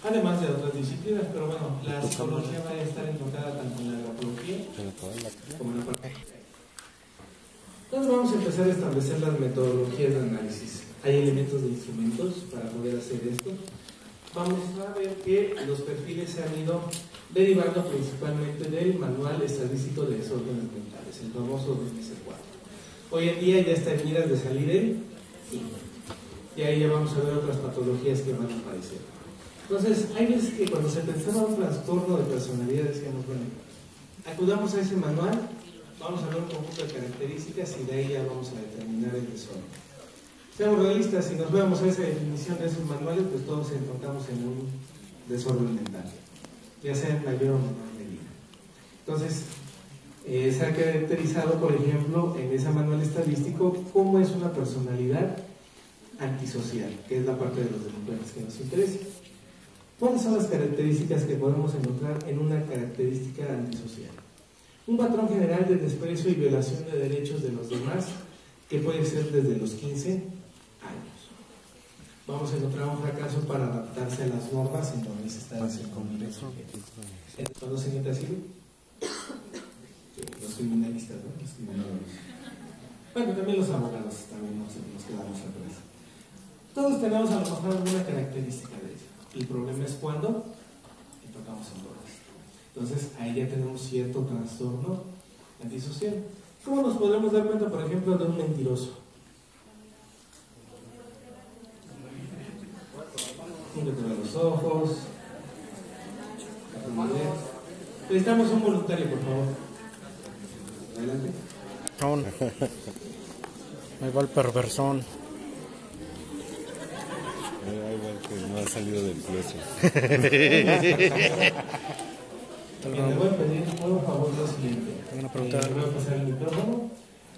además de otras disciplinas, pero bueno, la psicología va a estar enfocada tanto en la grafología como en la parte. Entonces vamos a empezar a establecer las metodologías de análisis. Hay elementos de instrumentos para poder hacer esto. Vamos a ver que los perfiles se han ido derivando principalmente del Manual Estadístico de Desórdenes Mentales, el famoso DMS-4. Hoy en día ya está en miras de salir el 5. Y ahí ya vamos a ver otras patologías que van a aparecer. Entonces, hay veces que cuando se pensaba un trastorno de personalidad decíamos, bueno, acudamos a ese manual, vamos a ver un conjunto de características y de ahí ya vamos a determinar el desorden. Seamos realistas, si nos vemos a esa definición de esos manuales, pues todos encontramos en un desorden mental, ya sea en mayor o menor medida. Entonces, se ha caracterizado, por ejemplo, en ese manual estadístico, cómo es una personalidad antisocial, que es la parte de los delincuentes que nos interesa. ¿Cuáles son las características que podemos encontrar en una característica antisocial? Un patrón general de desprecio y violación de derechos de los demás, que puede ser desde los 15 años. Vamos a encontrar un fracaso para adaptarse a las normas en donde se está desenvolviendo. ¿Cuándo se necesita asilo? Los criminalistas, ¿no? Los criminólogos. Bueno, también los abogados también nos quedamos atrás. Todos tenemos a lo mejor alguna característica de eso. El problema es cuando tocamos en todas. Entonces, ahí ya tenemos cierto trastorno antisocial. ¿Cómo nos podemos dar cuenta, por ejemplo, de un mentiroso? Mírate a los ojos. Necesitamos un voluntario, por favor. Adelante. Ahí va el perversón. Que no ha salido del closet. Le voy a pedir, por favor, lo siguiente. Tengo una pregunta. Le voy a pasar el micrófono.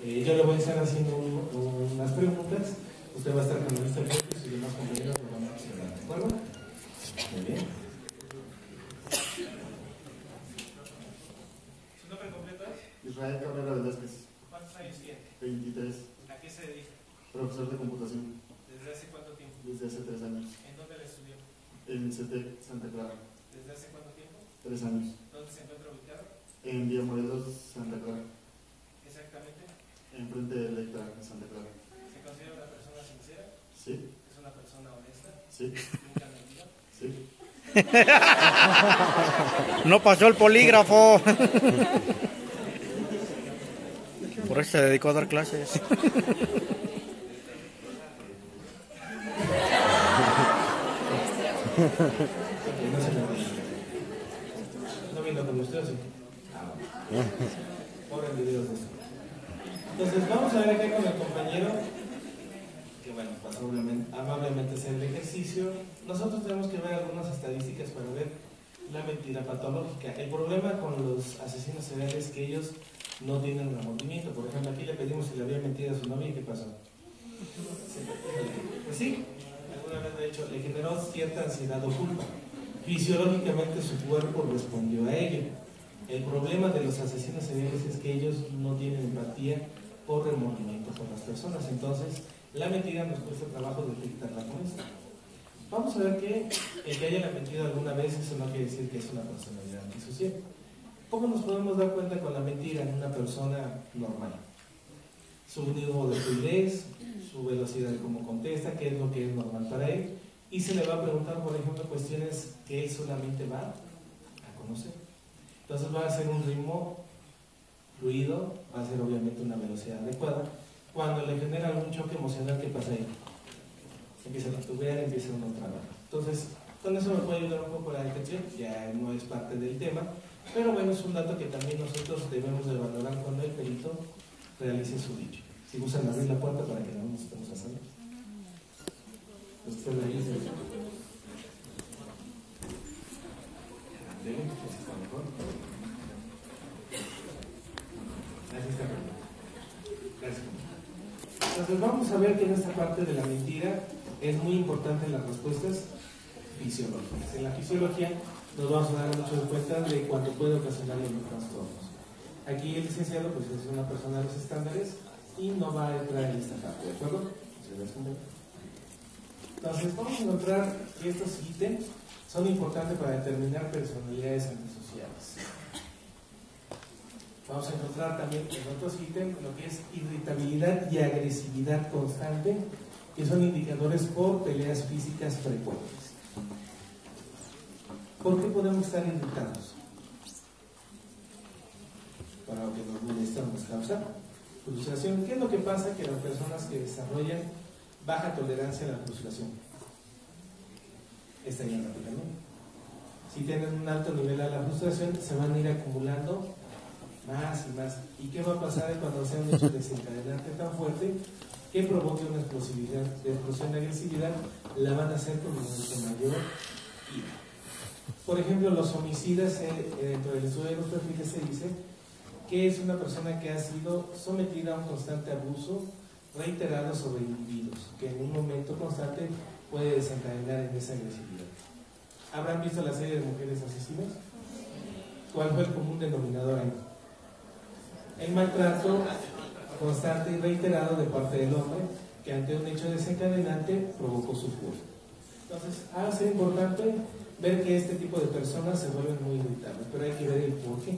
Yo le voy a estar haciendo unas preguntas. Usted va a estar con la lista de votos y demás compañeros lo van a observar. ¿De acuerdo? Muy bien. ¿Su nombre completo es? Israel Cabrera Velázquez. ¿Cuántos años tiene? 23. ¿A qué se dedica? Profesor de computación. ¿Desde hace cuánto tiempo? Desde hace 3 años. ¿En dónde le estudió? En CT Santa Clara. ¿Desde hace cuánto tiempo? 3 años. ¿Dónde se encuentra ubicado? En Villa Morelos, Santa Clara. Exactamente. Enfrente de Electra, en Santa Clara. ¿Se considera una persona sincera? Sí. ¿Es una persona honesta? Sí. ¿Nunca ha mentido? Sí. No pasó el polígrafo. Por eso se dedicó a dar clases. ¿No vino con usted o sí? Pobre videos de eso. Entonces vamos a ver acá con el compañero que bueno, pasó amablemente hacer el ejercicio. Nosotros tenemos que ver algunas estadísticas para ver la mentira patológica. El problema con los asesinos seriales es que ellos no tienen remordimiento. Por ejemplo, aquí le pedimos si le había mentido a su novia y ¿qué pasó? Pues sí, alguna vez de hecho le generó cierta ansiedad o culpa. Fisiológicamente su cuerpo respondió a ello. El problema de los asesinos seriales es que ellos no tienen empatía o remordimiento por las personas. Entonces, la mentira nos cuesta trabajo detectarla con esto. Vamos a ver que el que haya mentido alguna vez, eso no quiere decir que es una personalidad antisocial. ¿Cómo nos podemos dar cuenta con la mentira en una persona normal? Su nivel de fluidez, su velocidad de cómo contesta, qué es lo que es normal para él, y se le va a preguntar, por ejemplo, cuestiones que él solamente va a conocer. Entonces va a ser un ritmo fluido, va a ser obviamente una velocidad adecuada. Cuando le genera algún choque emocional, ¿qué pasa ahí? Empieza a titubear, empieza a no trabajar. Entonces, con eso me puede ayudar un poco la detección, ya no es parte del tema, pero bueno, es un dato que también nosotros debemos de valorar cuando el perito realice su dicho. Si gustan abrir la puerta para que no nos estemos asando. Usted la dice. Gracias. Entonces vamos a ver que en esta parte de la mentira es muy importante las respuestas fisiológicas. En la fisiología nos vamos a dar mucho cuenta de cuánto puede ocasionar los trastornos. Aquí el licenciado pues es una persona de los estándares y no va a entrar en esta parte, ¿de acuerdo? Entonces vamos a encontrar que estos ítems son importantes para determinar personalidades antisociales. Vamos a encontrar también en otros ítems lo que es irritabilidad y agresividad constante, que son indicadores por peleas físicas frecuentes. ¿Por qué podemos estar irritados? Para lo que nos molesta o nos causa frustración. ¿Qué es lo que pasa? Que las personas que desarrollan baja tolerancia a la frustración estallan rápidamente. Si tienen un alto nivel a la frustración, se van a ir acumulando más y más. ¿Y qué va a pasar cuando sea un hecho desencadenante tan fuerte que provoque una explosión de agresividad? La van a hacer con mucho mayor ira. Por ejemplo, los homicidas, dentro del estudio de los perfiles se dice que es una persona que ha sido sometida a un constante abuso reiterado sobre individuos, que en un momento constante puede desencadenar en esa agresividad. ¿Habrán visto la serie de Mujeres Asesinas? ¿Cuál fue el común denominador ahí? El maltrato constante y reiterado de parte del hombre, que ante un hecho desencadenante provocó su furia. Entonces, ha sido importante ver que este tipo de personas se vuelven muy irritables, pero hay que ver el por qué.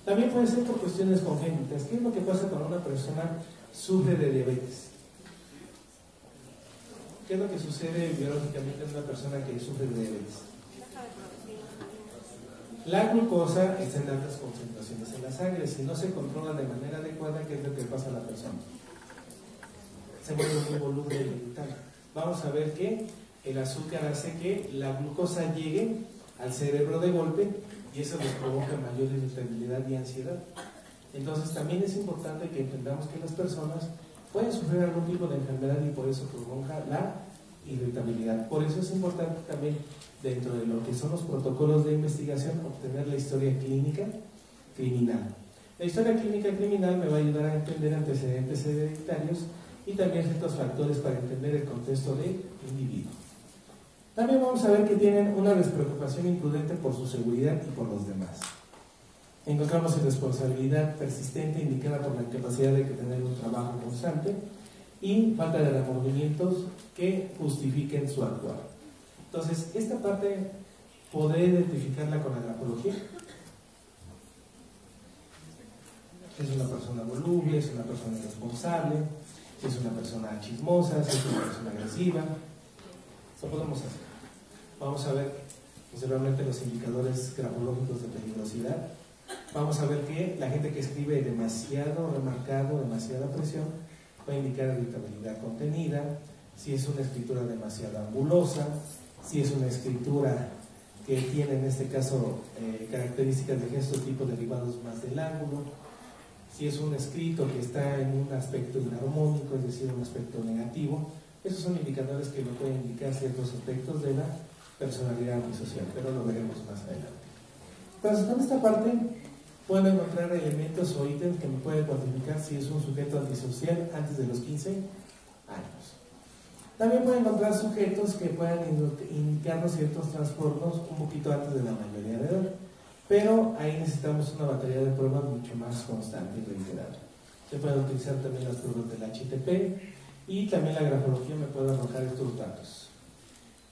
También puede ser por cuestiones congénitas. ¿Qué es lo que pasa cuando una persona sufre de diabetes? ¿Qué es lo que sucede biológicamente en una persona que sufre de diabetes? La glucosa está en altas concentraciones en la sangre. Si no se controla de manera adecuada, ¿qué es lo que pasa a la persona? Se vuelve muy voluble y irritable. Vamos a ver que el azúcar hace que la glucosa llegue al cerebro de golpe y eso les provoca mayor irritabilidad y ansiedad. Entonces también es importante que entendamos que las personas pueden sufrir algún tipo de enfermedad y por eso provoca la irritabilidad. Por eso es importante también, dentro de lo que son los protocolos de investigación, obtener la historia clínica criminal. La historia clínica criminal me va a ayudar a entender antecedentes hereditarios y también ciertos factores para entender el contexto del individuo. También vamos a ver que tienen una despreocupación imprudente por su seguridad y por los demás. Encontramos irresponsabilidad persistente indicada por la incapacidad de tener un trabajo constante y falta de remordimientos que justifiquen su actuar. Entonces, esta parte podré identificarla con la grafología. Es una persona voluble, es una persona irresponsable, es una persona chismosa, es una persona agresiva. Eso podemos hacer. Vamos a ver posteriormente los indicadores grafológicos de peligrosidad. Vamos a ver que la gente que escribe demasiado remarcado, demasiada presión, va a indicar irritabilidad contenida. Si es una escritura demasiado angulosa, si es una escritura que tiene en este caso características de gestos tipo derivados más del ángulo, si es un escrito que está en un aspecto inarmónico, es decir, un aspecto negativo. Esos son indicadores que nos pueden indicar ciertos aspectos de la personalidad antisocial, pero lo veremos más adelante. Entonces, con esta parte puedo encontrar elementos o ítems que me pueden cuantificar si es un sujeto antisocial antes de los 15 años. También puedo encontrar sujetos que puedan indicarnos ciertos trastornos un poquito antes de la mayoría de edad, pero ahí necesitamos una batería de pruebas mucho más constante y reiterada. Se pueden utilizar también las pruebas del HTP y también la grafología me puede arrojar estos datos.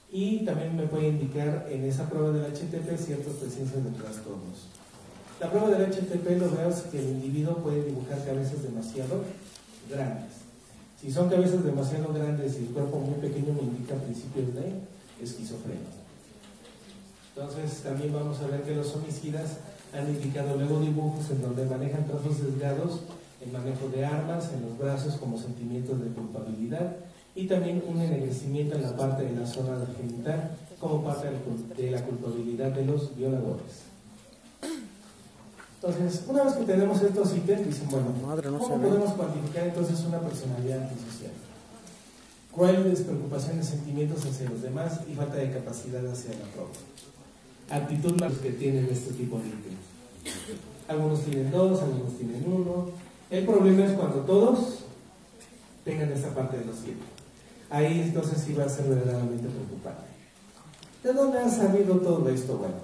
Y también me puede indicar en esa prueba del HTP ciertas presencias de trastornos. La prueba del HTP lo veo es que el individuo puede dibujar cabezas demasiado grandes. Si son cabezas demasiado grandes y el cuerpo muy pequeño, me indica principios de esquizofrenia. Entonces también vamos a ver que los homicidas han indicado luego dibujos en donde manejan trazos sesgados en manejo de armas, en los brazos como sentimientos de culpabilidad y también un ennegrecimiento en la parte de la zona genital como parte de la culpabilidad de los violadores. Entonces, una vez que tenemos estos ítems, dicen, bueno, ¿cómo podemos cuantificar entonces una personalidad antisocial? Crueles, preocupaciones, sentimientos hacia los demás y falta de capacidad hacia la propia. Actitud más que tienen este tipo de ítems. Algunos tienen 2, algunos tienen 1. El problema es cuando todos tengan esta parte de los 7. Ahí entonces sí va a ser verdaderamente preocupante. ¿De dónde ha sabido todo esto? Bueno,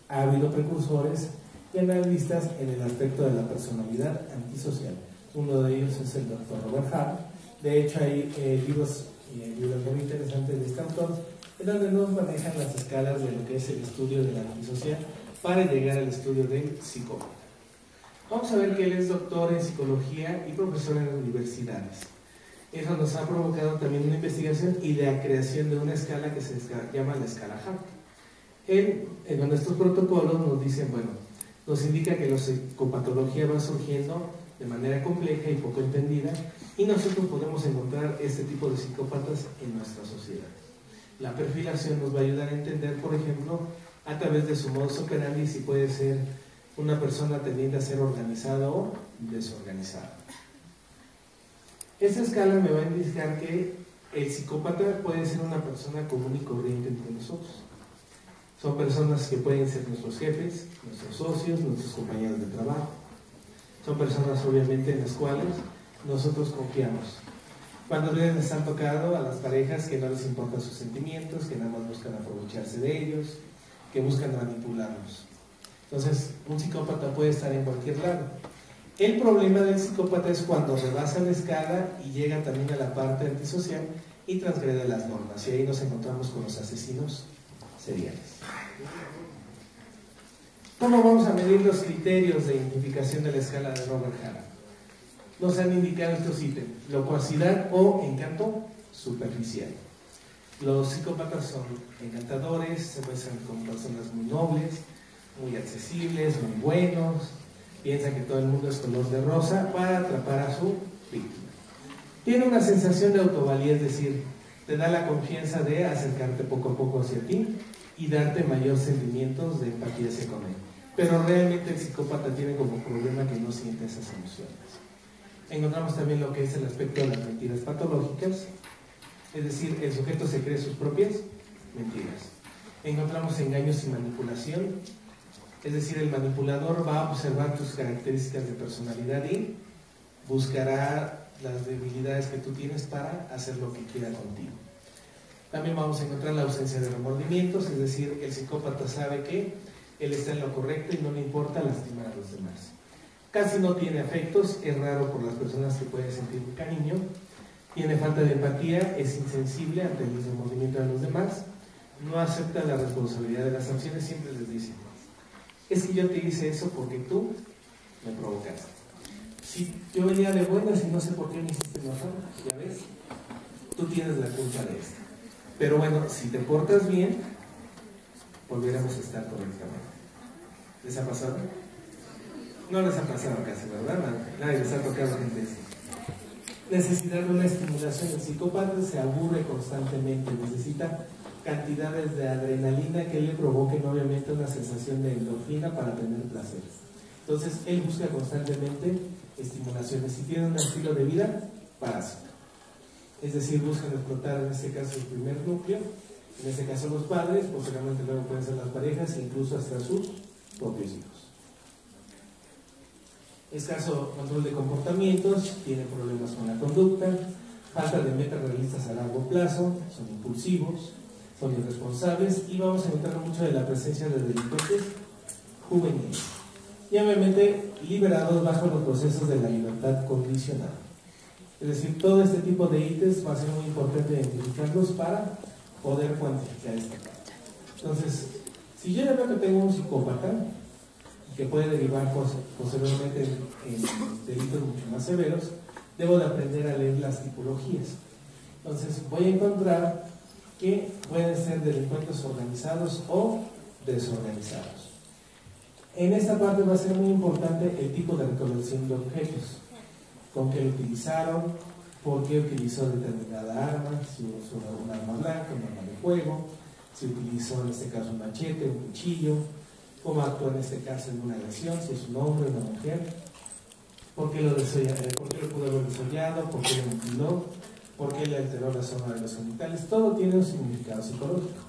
ha habido precursores y analistas en el aspecto de la personalidad antisocial. Uno de ellos es el doctor Robert Hart. De hecho, hay libros y hay libros muy interesantes de este autor, en donde nos manejan las escalas de lo que es el estudio de la antisocial para llegar al estudio del psicópata. Vamos a ver que él es doctor en psicología y profesor en universidades. Eso nos ha provocado también una investigación y la creación de una escala que se llama la escala Harvard. Él, en estos protocolos nos dicen, bueno, nos indica que la psicopatología va surgiendo de manera compleja y poco entendida, y nosotros podemos encontrar este tipo de psicópatas en nuestra sociedad. La perfilación nos va a ayudar a entender, por ejemplo, a través de su modus operandi, si puede ser una persona tendiente a ser organizada o desorganizada. Esta escala me va a indicar que el psicópata puede ser una persona común y corriente entre nosotros. Son personas que pueden ser nuestros jefes, nuestros socios, nuestros compañeros de trabajo. Son personas obviamente en las cuales nosotros confiamos. Cuando les han tocado a las parejas que no les importan sus sentimientos, que nada más buscan aprovecharse de ellos, que buscan manipularlos. Entonces, un psicópata puede estar en cualquier lado. El problema del psicópata es cuando rebasa la escala y llega también a la parte antisocial y transgrede las normas. Y ahí nos encontramos con los asesinos seriales. ¿Cómo vamos a medir los criterios de identificación de la escala de Robert Harrop? Nos han indicado estos ítems: locuacidad o encanto superficial. Los psicópatas son encantadores, se muestran como personas muy nobles, muy accesibles, muy buenos, piensan que todo el mundo es color de rosa para atrapar a su víctima. Tiene una sensación de autovalía, es decir, te da la confianza de acercarte poco a poco hacia ti y darte mayor sentimientos de empatía hacia con él. Pero realmente el psicópata tiene como problema que no siente esas emociones. Encontramos también lo que es el aspecto de las mentiras patológicas, es decir, el sujeto se cree sus propias mentiras. Encontramos engaños y manipulación, es decir, el manipulador va a observar tus características de personalidad y buscará las debilidades que tú tienes para hacer lo que quiera contigo. También vamos a encontrar la ausencia de remordimientos, es decir, el psicópata sabe que él está en lo correcto y no le importa lastimar a los demás. Casi no tiene afectos, es raro por las personas que pueden sentir un cariño, tiene falta de empatía, es insensible ante el remordimiento de los demás, no acepta la responsabilidad de las acciones, siempre les dice: es que yo te hice eso porque tú me provocaste. Si yo venía de buenas y no sé por qué me hiciste enojar, ya ves, tú tienes la culpa de esto. Pero bueno, si te portas bien, volveremos a estar correctamente. ¿Les ha pasado? No les ha pasado casi, ¿verdad? Nadie les ha tocado gente así. Necesidad de una estimulación. El psicópata se aburre constantemente, necesita cantidades de adrenalina que le provoquen obviamente una sensación de endorfina para tener placer. Entonces él busca constantemente estimulaciones. Si tiene un estilo de vida parásito, es decir, buscan explotar en este caso el primer núcleo, en este caso los padres, posteriormente luego pueden ser las parejas e incluso hasta sus propios hijos. Escaso control de comportamientos, tiene problemas con la conducta, falta de metas realistas a largo plazo, son impulsivos, son irresponsables y vamos a encontrar mucho de la presencia de delincuentes juveniles. Y obviamente liberados bajo los procesos de la libertad condicional. Es decir, todo este tipo de ítems va a ser muy importante identificarlos para poder cuantificar esta parte. Entonces, si yo ya veo que tengo un psicópata que puede derivar posteriormente en delitos mucho más severos, debo de aprender a leer las tipologías. Entonces voy a encontrar que pueden ser delincuentes organizados o desorganizados. En esta parte va a ser muy importante el tipo de recolección de objetos, con qué lo utilizaron, por qué utilizó determinada arma, si usó un arma blanca, un arma de fuego, si utilizó en este caso un machete, un cuchillo, cómo actuó en este caso en una agresión, si es un hombre o una mujer, por qué lo pudo haber desollado, por qué lo mutiló, por qué le alteró la zona de los genitales. Todo tiene un significado psicológico.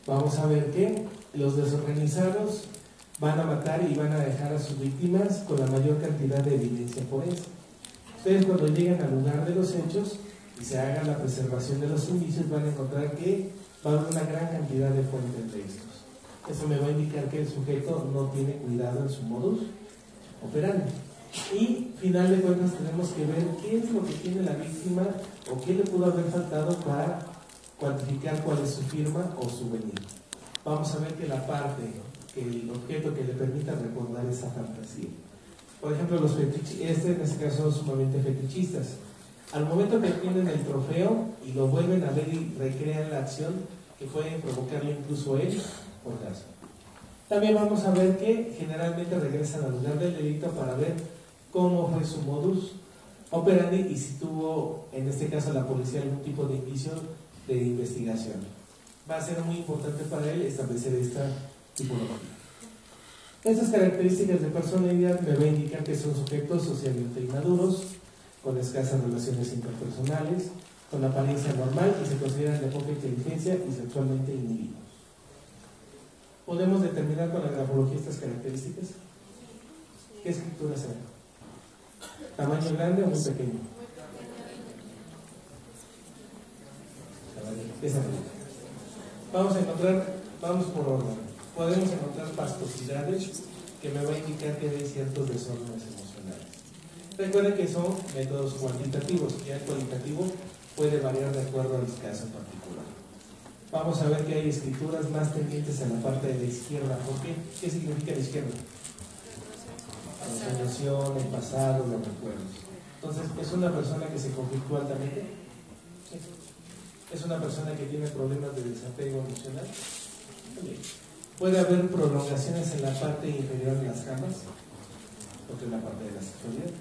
Vamos a ver que los desorganizados van a matar y van a dejar a sus víctimas con la mayor cantidad de evidencia forense. Ustedes cuando lleguen al lugar de los hechos y se haga la preservación de los indicios van a encontrar que va a haber una gran cantidad de fuentes de estos. Eso me va a indicar que el sujeto no tiene cuidado en su modus operandi. Y final de cuentas tenemos que ver qué es lo que tiene la víctima o qué le pudo haber faltado para cuantificar cuál es su firma o su venir. Vamos a ver que la parte, que el objeto que le permita recordar esa fantasía. Por ejemplo, los fetichistas, en este caso son sumamente fetichistas. Al momento que tienen el trofeo y lo vuelven a ver y recrean la acción, que pueden provocarlo incluso él, por caso. También vamos a ver que generalmente regresan al lugar del delito para ver cómo fue su modus operandi y si tuvo, en este caso, la policía algún tipo de indicio de investigación. Va a ser muy importante para él establecer esta tipología. Estas características de personalidad me va a indicar que son sujetos socialmente inmaduros, con escasas relaciones interpersonales, con apariencia normal y se consideran de poca inteligencia y sexualmente inhibidos. ¿Podemos determinar con la grafología estas características? ¿Qué escritura será? ¿Tamaño grande o muy pequeño? Esa vamos por orden. Podemos encontrar pastosidades que me va a indicar que hay ciertos desórdenes emocionales. Recuerden que son métodos cuantitativos y el cualitativo puede variar de acuerdo al caso particular. Vamos a ver que hay escrituras más tendientes a la parte de la izquierda. ¿Por qué? ¿Qué significa la izquierda? La emoción, el pasado, los recuerdos. Entonces, ¿es una persona que se conflictúa altamente? Sí. ¿Es una persona que tiene problemas de desapego emocional? También. ¿Puede haber prolongaciones en la parte inferior de las camas? Porque es la parte de la sexualidad.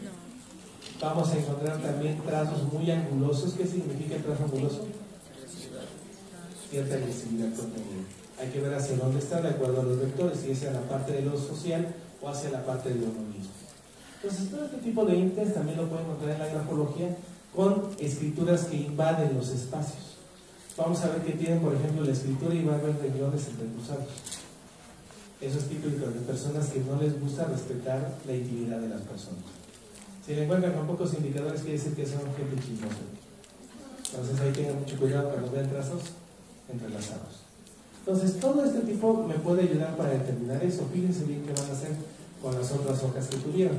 Vamos a encontrar también trazos muy angulosos. ¿Qué significa el trazo anguloso? Cierta agresividad contenida. Hay que ver hacia dónde está de acuerdo a los vectores, si es hacia la parte de lo social o hacia la parte de lo mismo. Entonces, todo este tipo de índices también lo pueden encontrar en la grafología con escrituras que invaden los espacios. Vamos a ver que tienen, por ejemplo, la escritura y va a haber renglones entrecruzados. Eso es típico de personas que no les gusta respetar la intimidad de las personas. Si le encuentran con pocos indicadores, quiere decir que son gente chismosa. Entonces ahí tengan mucho cuidado cuando vean trazos entrelazados. Entonces todo este tipo me puede ayudar para determinar eso. Fíjense bien qué van a hacer con las otras hojas que tuvieron.